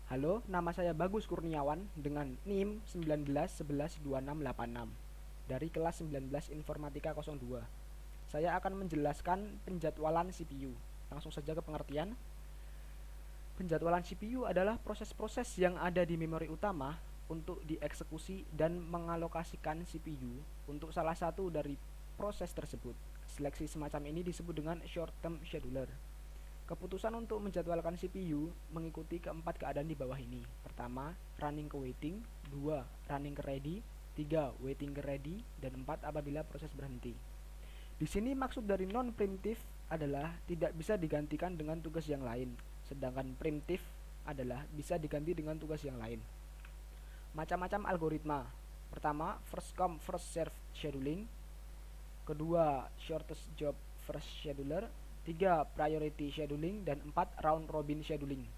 Halo, nama saya Bagus Kurniawan dengan NIM 19112686 dari kelas 19 Informatika 02. Saya akan menjelaskan penjadwalan CPU. Langsung saja ke pengertian. Penjadwalan CPU adalah proses-proses yang ada di memori utama untuk dieksekusi dan mengalokasikan CPU untuk salah satu dari proses tersebut. Seleksi semacam ini disebut dengan short term scheduler. Keputusan untuk menjadwalkan CPU mengikuti keempat keadaan di bawah ini. Pertama, running ke waiting. 2, running ke ready. 3, waiting ke ready. Dan 4, apabila proses berhenti. Di sini maksud dari non-preemptive adalah tidak bisa digantikan dengan tugas yang lain. Sedangkan preemptive adalah bisa diganti dengan tugas yang lain. Macam-macam algoritma. Pertama, first come first serve scheduling. Kedua, shortest job first scheduler. 3, priority scheduling, dan 4, round robin scheduling.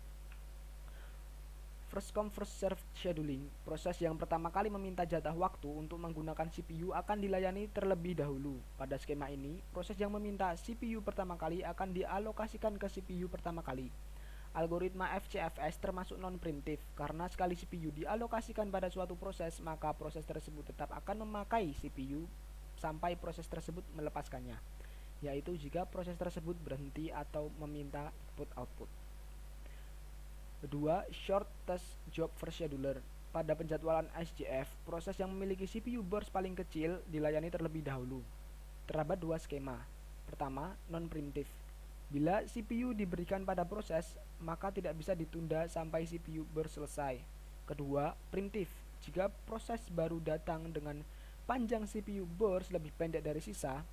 First come first serve scheduling, proses yang pertama kali meminta jatah waktu untuk menggunakan CPU akan dilayani terlebih dahulu. Pada skema ini, proses yang meminta CPU pertama kali akan dialokasikan ke CPU pertama kali. Algoritma FCFS termasuk non-preemptive, karena sekali CPU dialokasikan pada suatu proses, maka proses tersebut tetap akan memakai CPU sampai proses tersebut melepaskannya, yaitu jika proses tersebut berhenti atau meminta input-output. Kedua, shortest job first scheduler. Pada penjadwalan SJF, proses yang memiliki CPU burst paling kecil dilayani terlebih dahulu. Terdapat dua skema. Pertama, non-preemptive. Bila CPU diberikan pada proses, maka tidak bisa ditunda sampai CPU burst selesai. Kedua, preemptive. Jika proses baru datang dengan panjang CPU burst lebih pendek dari sisa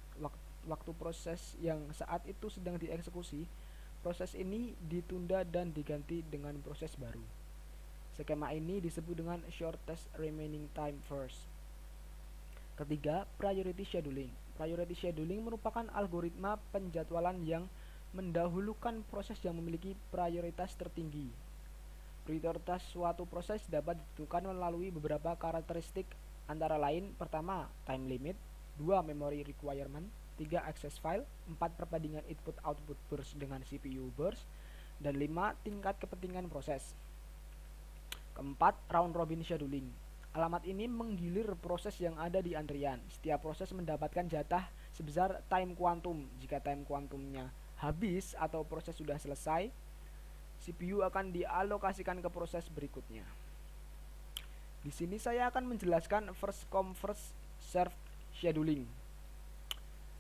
waktu proses yang saat itu sedang dieksekusi, proses ini ditunda dan diganti dengan proses baru. Skema ini disebut dengan shortest remaining time first. Ketiga, priority scheduling. Priority scheduling merupakan algoritma penjadwalan yang mendahulukan proses yang memiliki prioritas tertinggi. Prioritas suatu proses dapat ditentukan melalui beberapa karakteristik, antara lain: pertama, time limit. 2, memory requirement. 3, access file. 4, perbandingan input-output burst dengan CPU burst. Dan 5, tingkat kepentingan proses. Keempat, round robin scheduling. Alamat ini menggilir proses yang ada di antrian. Setiap proses mendapatkan jatah sebesar time quantum. Jika time quantumnya habis atau proses sudah selesai, CPU akan dialokasikan ke proses berikutnya. Di sini saya akan menjelaskan first come first serve scheduling.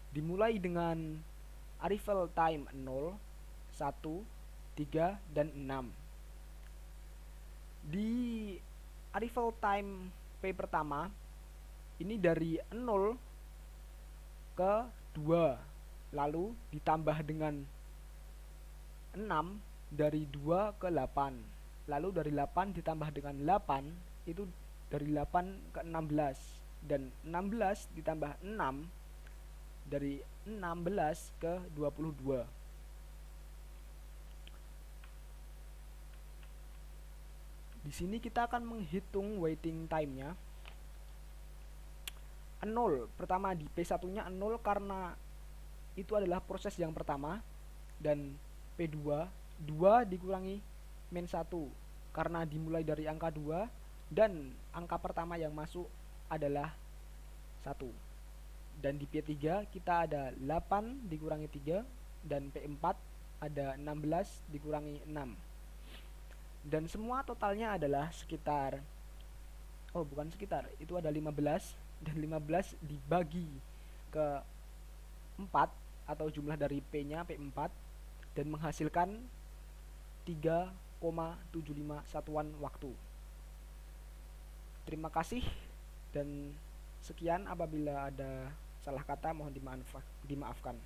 Dimulai dengan arrival time 0, 1, 3, dan 6. Di arrival time P pertama, ini dari 0 ke 2, lalu ditambah dengan 6 dari 2 ke 8, lalu dari 8 ditambah dengan 8, itu dari 8 ke 16, dan 16 ditambah 6 dari 16 ke 22. Di sini kita akan menghitung waiting time-nya. 0 pertama di P1-nya 0 karena itu adalah proses yang pertama, dan P2 2 dikurangi min 1 karena dimulai dari angka 2 dan angka pertama yang masuk adalah 1. Dan di P3 kita ada 8 dikurangi 3, dan P4 ada 16 dikurangi 6. Dan semua totalnya adalah sekitar, itu ada 15, dan 15 dibagi ke 4 atau jumlah dari P-nya P4, dan menghasilkan 3,75 satuan waktu. Terima kasih dan sekian. Apabila ada salah kata mohon dimaafkan.